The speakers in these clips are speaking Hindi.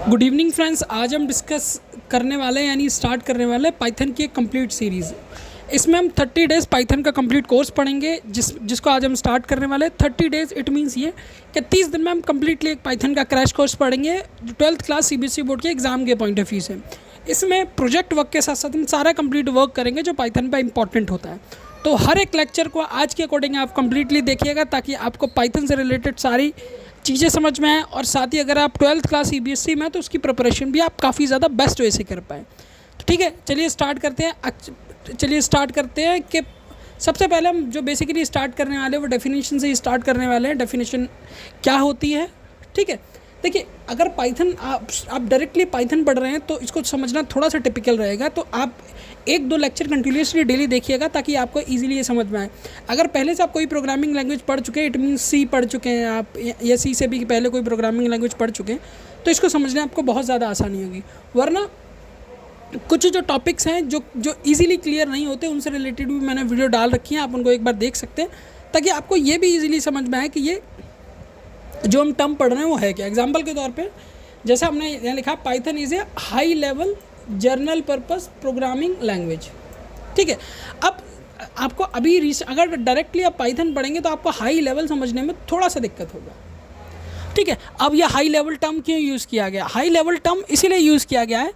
Good evening friends. आज हम डिस्कस करने वाले हैं यानी स्टार्ट करने वाले हैं पाइथन की एक कंप्लीट सीरीज़। इसमें हम 30 डेज़ पाइथन का कंप्लीट कोर्स पढ़ेंगे जिसको आज हम स्टार्ट करने वाले हैं। 30 डेज़ इट मीन्स ये कि 30 दिन में हम कंप्लीटली एक पाइथन का क्रैश कोर्स पढ़ेंगे जो 12th क्लास सीबीएसई बोर्ड के एग्ज़ाम के पॉइंट ऑफ व्यू से। इसमें प्रोजेक्ट वर्क के साथ साथ हम सारा कंप्लीट वर्क करेंगे जो पाइथन पर इंपॉर्टेंट होता है। तो हर एक लेक्चर को आज के अकॉर्डिंग आप कंप्लीटली देखिएगा ताकि आपको पाइथन से रिलेटेड सारी चीज़ें समझ में आए और साथ ही अगर आप 12th क्लास सीबीएसई में तो उसकी प्रिपरेशन भी आप काफ़ी ज़्यादा बेस्ट वे से कर पाएँ। तो ठीक है, चलिए स्टार्ट करते हैं कि सबसे पहले हम जो बेसिकली स्टार्ट करने वाले हैं वो डेफिनेशन से ही स्टार्ट करने वाले हैं। डेफिनेशन क्या होती है, ठीक है। देखिए, अगर पाइथन आप डायरेक्टली पाइथन पढ़ रहे हैं तो इसको समझना थोड़ा सा टिपिकल रहेगा। तो आप 1-2 लेक्चर कंटिन्यूसली डेली देखिएगा ताकि आपको इजीली ये समझ में आए। अगर पहले से आप कोई प्रोग्रामिंग लैंग्वेज पढ़ चुके हैं, इट मीन्स सी पढ़ चुके हैं आप या सी से भी पहले कोई प्रोग्रामिंग लैंग्वेज पढ़ चुके हैं तो इसको समझने आपको बहुत ज़्यादा आसानी होगी। वरना कुछ जो टॉपिक्स हैं जो ईजिली क्लियर नहीं होते उनसे रिलेटेड भी मैंने वीडियो डाल रखी है, आप उनको एक बार देख सकते हैं ताकि आपको ये भी ईजिली समझ में आए कि ये जो हम टर्म पढ़ रहे हैं वो है क्या। एग्जाम्पल के तौर पे जैसे हमने यहाँ लिखा Python is a high level journal purpose programming language, ठीक है। अब आपको अभी अगर डायरेक्टली आप पाइथन पढ़ेंगे तो आपको हाई लेवल समझने में थोड़ा सा दिक्कत होगा, ठीक है। अब यह हाई लेवल टर्म क्यों यूज़ किया गया? हाई लेवल टर्म इसीलिए यूज़ किया गया है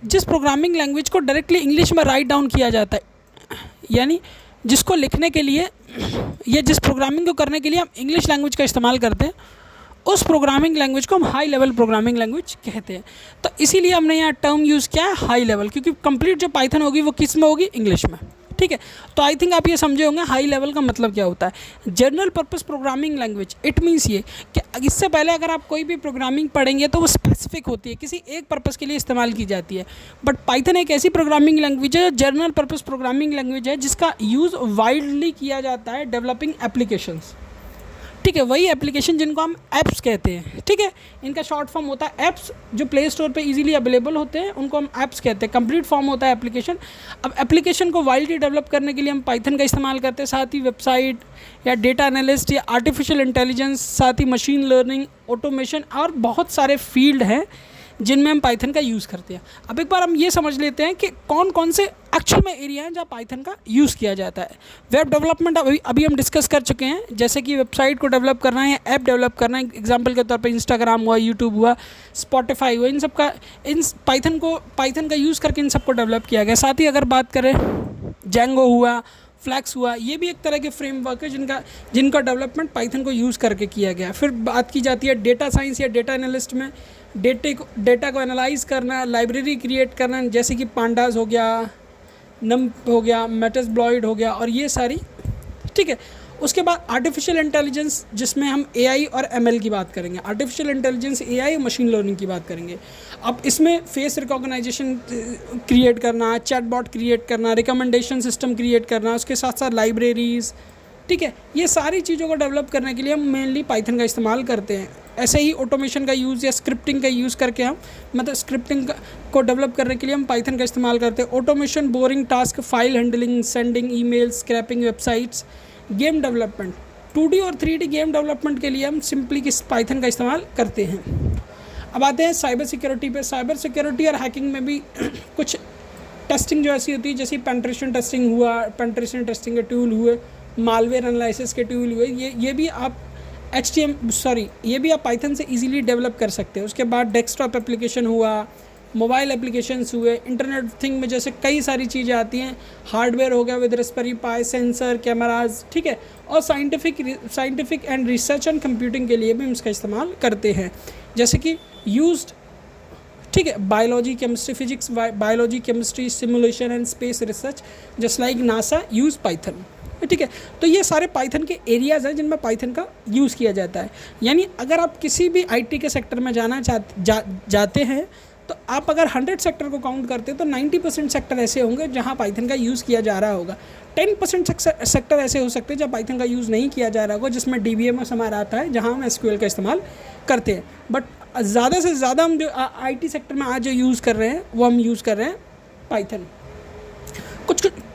जिस प्रोग्रामिंग लैंग्वेज को डायरेक्टली इंग्लिश में राइट डाउन किया जाता है, यानी जिसको लिखने के लिए या जिस प्रोग्रामिंग को करने के लिए हम इंग्लिश लैंग्वेज का इस्तेमाल करते हैं उस प्रोग्रामिंग लैंग्वेज को हम हाई लेवल प्रोग्रामिंग लैंग्वेज कहते हैं। तो इसीलिए हमने यहाँ टर्म यूज़ किया है हाई लेवल, क्योंकि कंप्लीट जो पाइथन होगी वो किस में होगी? इंग्लिश में, ठीक है। तो आई थिंक आप ये समझे होंगे हाई लेवल का मतलब क्या होता है। General purpose programming language it means ये कि इससे पहले अगर आप कोई भी प्रोग्रामिंग पढ़ेंगे तो वो स्पेसिफिक होती है, किसी एक पर्पस के लिए इस्तेमाल की जाती है। बट पाइथन एक ऐसी प्रोग्रामिंग लैंग्वेज है, जनरल पर्पस प्रोग्रामिंग लैंग्वेज है जिसका यूज़ वाइडली किया जाता है डेवलपिंग एप्लीकेशंस, ठीक है। वही एप्लीकेशन जिनको हम ऐप्स कहते हैं, ठीक है। इनका शॉर्ट फॉर्म होता है ऐप्स, जो प्ले स्टोर पे इजीली अवेलेबल होते हैं उनको हम ऐप्स कहते हैं। कंप्लीट फॉर्म होता है एप्लीकेशन। अब एप्लीकेशन को वाइडली डेवलप करने के लिए हम पाइथन का इस्तेमाल करते हैं। साथ ही वेबसाइट या डेटा एनालिस्ट या आर्टिफिशियल इंटेलिजेंस, साथ ही मशीन लर्निंग, ऑटोमेशन और बहुत सारे फील्ड हैं जिनमें हम पाइथन का यूज़ करते हैं। अब एक बार हम ये समझ लेते हैं कि कौन कौन से एक्चुअल में एरिया हैं जहाँ पाइथन का यूज़ किया जाता है। वेब डेवलपमेंट अभी हम डिस्कस कर चुके हैं, जैसे कि वेबसाइट को डेवलप करना है या ऐप डेवलप करना है। एग्जांपल के तौर पे इंस्टाग्राम हुआ, यूट्यूब हुआ, स्पॉटिफाई हुआ, इन पाइथन का यूज़ करके इन सबको डेवलप किया गया। साथ ही अगर बात करें जेंगो हुआ, फ्लैक्स हुआ, ये भी एक तरह के फ्रेमवर्क है जिनका डेवलपमेंट पाइथन को यूज़ करके किया गया। फिर बात की जाती है डेटा साइंस या डेटा एनालिस्ट में डेटा को एनालाइज करना, लाइब्रेरी क्रिएट करना, जैसे कि पांडास हो गया, नम हो गया, मेटास्प्लॉइड हो गया और ये सारी, ठीक है। उसके बाद आर्टिफिशियल इंटेलिजेंस जिसमें हम एआई और एमएल की बात करेंगे। आर्टिफिशियल इंटेलिजेंस, एआई और मशीन लर्निंग की बात करेंगे। अब इसमें फेस रिकॉग्नाइजेशन क्रिएट करना, चैटबॉट क्रिएट करना, रिकमेंडेशन सिस्टम क्रिएट करना, उसके साथ साथ लाइब्रेरीज़, ठीक है। ये सारी चीज़ों को डेवलप करने के लिए हम मेनली पाइथन का इस्तेमाल करते हैं। ऐसे ही ऑटोमेशन का यूज़ या स्क्रिप्टिंग का यूज़ करके हम स्क्रिप्टिंग को डेवलप करने के लिए हम पाइथन का इस्तेमाल करते हैं। Automation, boring task, file handling, sending email, scraping websites, game development, 2D और 3D गेम डेवलपमेंट के लिए हम सिंपली किस पाइथन का इस्तेमाल करते हैं। अब आते हैं साइबर सिक्योरिटी पे। साइबर सिक्योरिटी और हैकिंग में भी कुछ टेस्टिंग जो ऐसी होती है, जैसे पेनिट्रेशन टेस्टिंग हुआ, पेनिट्रेशन टेस्टिंग के टूल हुए, मालवेयर एनालिसिस के टूल हुए, ये भी आप ये भी आप पाइथन से इजीली डेवलप कर सकते हैं। उसके बाद डेस्कटॉप एप्लीकेशन हुआ, मोबाइल एप्लीकेशंस हुए, इंटरनेट थिंग में जैसे कई सारी चीज़ें आती हैं, हार्डवेयर हो गया with Raspberry pi, sensor, cameras, ठीक है। और scientific and research and computing के लिए भी हम इसका इस्तेमाल करते हैं, जैसे कि यूज्ड, ठीक है, biology, chemistry, physics, biology, chemistry, simulation and space research just like NASA use Python, ठीक है। तो ये सारे पाइथन के एरियाज़ हैं जिनमें पाइथन का यूज़ किया जाता है। यानी अगर आप किसी भी आईटी के सेक्टर में जाते हैं तो आप अगर 100 सेक्टर को काउंट करते हैं तो 90% सेक्टर ऐसे होंगे जहाँ पाइथन का यूज़ किया जा रहा होगा। 10% सेक्टर ऐसे हो सकते हैं जहाँ पाइथन का यूज़ नहीं किया जा रहा होगा, जिसमें DBMS हमारा आता है, जहाँ हम SQL का इस्तेमाल करते हैं। बट ज़्यादा से ज़्यादा हम जो आईटी सेक्टर में आज जो यूज़ कर रहे हैं वो हम यूज़ कर रहे हैं पाइथन।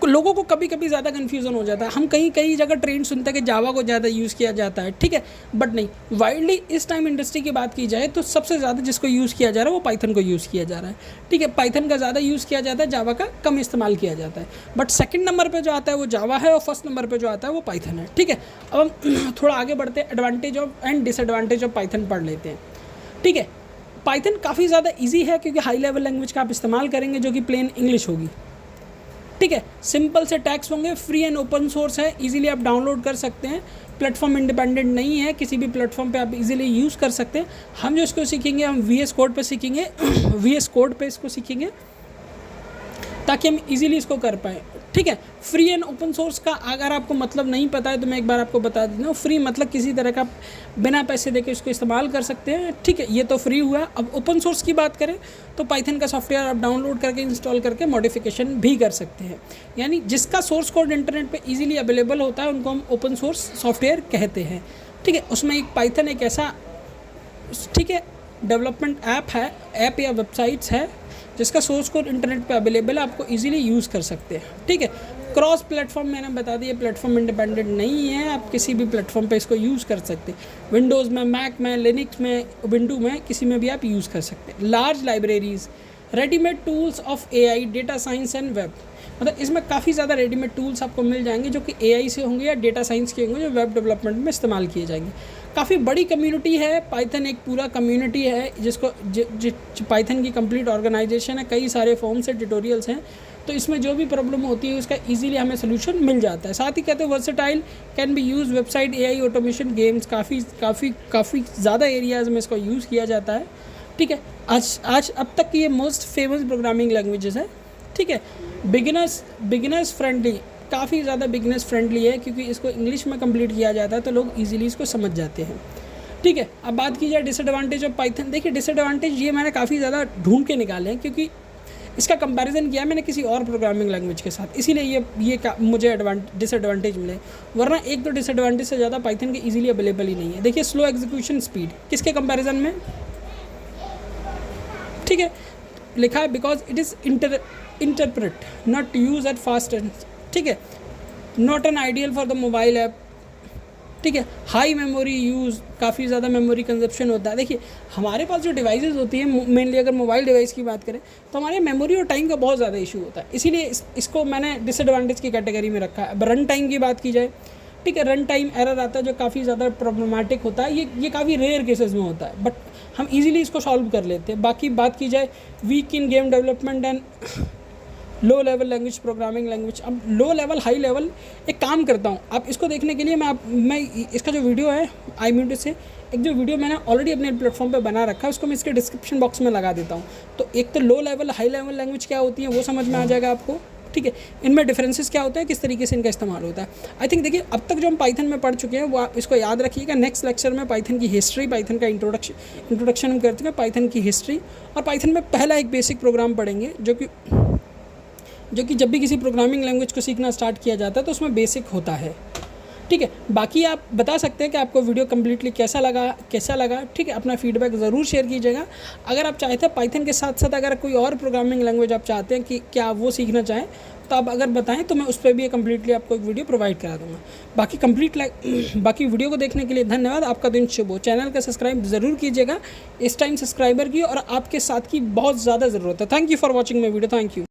लोगों को कभी कभी ज़्यादा कन्फ्यूज़न हो जाता है, हम कई जगह ट्रेंड सुनते हैं कि जावा को ज़्यादा यूज़ किया जाता है, ठीक है, बट नहीं, वाइडली इस टाइम इंडस्ट्री की बात की जाए तो सबसे ज़्यादा जिसको यूज़ किया जा रहा है वो पाइथन को यूज़ किया जा रहा है, ठीक है। पाइथन का ज़्यादा यूज़ किया जाता है, जावा का कम इस्तेमाल किया जाता है, बट सेकंड नंबर पे जो आता है वो जावा है और फर्स्ट नंबर पे जो आता है वो पाइथन है, ठीक है। अब हम थोड़ा आगे बढ़ते हैं, advantage of and disadvantage of Python पढ़ लेते हैं, ठीक है। पाइथन काफ़ी ज़्यादा ईजी है क्योंकि हाई लेवल लैंग्वेज का आप इस्तेमाल करेंगे जो कि प्लेन इंग्लिश होगी, ठीक है। सिंपल से टैग्स होंगे, फ्री एंड ओपन सोर्स है, इजीली आप डाउनलोड कर सकते हैं, प्लेटफॉर्म इंडिपेंडेंट नहीं है, किसी भी प्लेटफॉर्म पे आप इजीली यूज़ कर सकते हैं। हम जो इसको सीखेंगे हम VS कोड पे सीखेंगे VS कोड पे इसको सीखेंगे ताकि हम इजीली इसको कर पाएँ, ठीक है। फ्री एंड ओपन सोर्स का अगर आपको मतलब नहीं पता है तो मैं एक बार आपको बता देता हूँ, फ्री मतलब किसी तरह का बिना पैसे देके इसको इस्तेमाल कर सकते हैं, ठीक है, ये तो फ्री हुआ। अब ओपन सोर्स की बात करें तो पाइथन का सॉफ्टवेयर आप डाउनलोड करके इंस्टॉल करके मॉडिफिकेशन भी कर सकते हैं, यानी जिसका सोर्स कोड इंटरनेट पे इजीली अवेलेबल होता है उनको हम ओपन सोर्स सॉफ्टवेयर कहते हैं, ठीक है। उसमें एक पाइथन एक ऐसा, ठीक है, डेवलपमेंट ऐप या वेबसाइट्स है जिसका सोर्स कोड इंटरनेट पे अवेलेबल है, आपको इजीली यूज़ कर सकते हैं, ठीक है। क्रॉस प्लेटफॉर्म मैंने बता दिया, प्लेटफॉर्म इंडिपेंडेंट नहीं है, आप किसी भी प्लेटफॉर्म पे इसको यूज़ कर सकते हैं, विंडोज़ में, मैक में, लिनक्स में, विंडो में, किसी में भी आप यूज़ कर सकते हैं। Large libraries, readymade tools of AI, data science and web, मतलब इसमें काफ़ी ज़्यादा रेडीमेड टूल्स आपको मिल जाएंगे जो कि AI से होंगे या डेटा साइंस के होंगे जो वेब डेवलपमेंट में इस्तेमाल किए जाएंगे। काफ़ी बड़ी कम्युनिटी है, पाइथन एक पूरा कम्युनिटी है जिसको पाइथन की कंप्लीट ऑर्गेनाइजेशन है, कई सारे फॉर्म्स हैं, ट्यूटोरियल्स हैं, तो इसमें जो भी प्रॉब्लम होती है उसका इजीली हमें सोल्यूशन मिल जाता है। साथ ही कहते हैं versatile, can be use website, AI, automation, games, काफ़ी ज़्यादा एरियाज़ में इसको यूज़ किया जाता है, ठीक है। आज अब तक की ये मोस्ट फेमस प्रोग्रामिंग लैंग्वेजेस है, ठीक है। बिगिनर्स फ्रेंडली, काफ़ी ज़्यादा बिगिनर्स फ्रेंडली है क्योंकि इसको इंग्लिश में कंप्लीट किया जाता है तो लोग इजीली इसको समझ जाते हैं, ठीक है। अब बात की जाए डिसएडवांटेज ऑफ पाइथन, देखिए डिसएडवांटेज ये मैंने काफ़ी ज़्यादा ढूंढ के निकाले हैं क्योंकि इसका कंपैरिजन किया मैंने किसी और प्रोग्रामिंग लैंग्वेज के साथ, इसीलिए मुझे डिसएडवांटेज मिले, वरना एक तो डिसएडवांटेज से ज़्यादा पाइथन के इजीली अवेलेबल ही नहीं है। देखिए स्लो एग्जीक्यूशन स्पीड, किसके कंपैरिजन में, ठीक है, लिखा है because it is interpret not use at fast, ठीक है, not an ideal for the mobile app, ठीक है। हाई मेमोरी यूज़, काफ़ी ज़्यादा मेमोरी कंजप्शन होता है। देखिए हमारे पास जो डिवाइसेस होती हैं, मेनली अगर मोबाइल डिवाइस की बात करें तो हमारे मेमोरी और टाइम का बहुत ज़्यादा इशू होता है, इसीलिए इसको मैंने डिसएडवांटेज की कैटेगरी में रखा है। अब रन टाइम की बात की जाए, ठीक है, रन टाइम एरर आता है जो काफ़ी ज़्यादा प्रॉब्लमेटिक होता है, ये काफ़ी रेयर केसेस में होता है, बट हम इजीली इसको सॉल्व कर लेते हैं। बाकी बात की जाए weak in game development and low level language, programming language. अब लो लेवल हाई लेवल एक काम करता हूँ, आप इसको देखने के लिए मैं इसका जो वीडियो है iMute से एक जो वीडियो मैंने ऑलरेडी अपने प्लेटफॉर्म पे बना रखा है उसको मैं इसके डिस्क्रिप्शन बॉक्स में लगा देता हूँ, तो एक तो low level high level language क्या होती है वो समझ में आ जाएगा आपको, ठीक है। इनमें डिफरेंसेस क्या होते हैं, किस तरीके से इनका इस्तेमाल होता है। आई थिंक देखिए अब तक जो हम पाइथन में पढ़ चुके हैं वो आप इसको याद रखिएगा। नेक्स्ट लेक्चर में पाइथन की हिस्ट्री, पाइथन का इंट्रोडक्शन हम करते हैं, पाइथन की हिस्ट्री, और पाइथन में पहला एक बेसिक प्रोग्राम पढ़ेंगे जो कि जब भी किसी प्रोग्रामिंग लैंग्वेज को सीखना स्टार्ट किया जाता है तो उसमें बेसिक होता है, ठीक है। बाकी आप बता सकते हैं कि आपको वीडियो कम्प्लीटली कैसा लगा, ठीक है। अपना फीडबैक ज़रूर शेयर कीजिएगा। अगर आप चाहते हैं पाइथन के साथ साथ अगर कोई और प्रोग्रामिंग लैंग्वेज आप चाहते हैं कि क्या आप वो सीखना चाहें तो आप अगर बताएं तो मैं उस पर भी कम्प्लीटली आपको एक वीडियो प्रोवाइड करा दूँगा। बाकी वीडियो को देखने के लिए धन्यवाद। आपका दिन शुभ हो। चैनल का सब्सक्राइब ज़रूर कीजिएगा, इस टाइम सब्सक्राइबर की और आपके साथ की बहुत ज़्यादा ज़रूरत है। Thank you for watching my video. Thank you.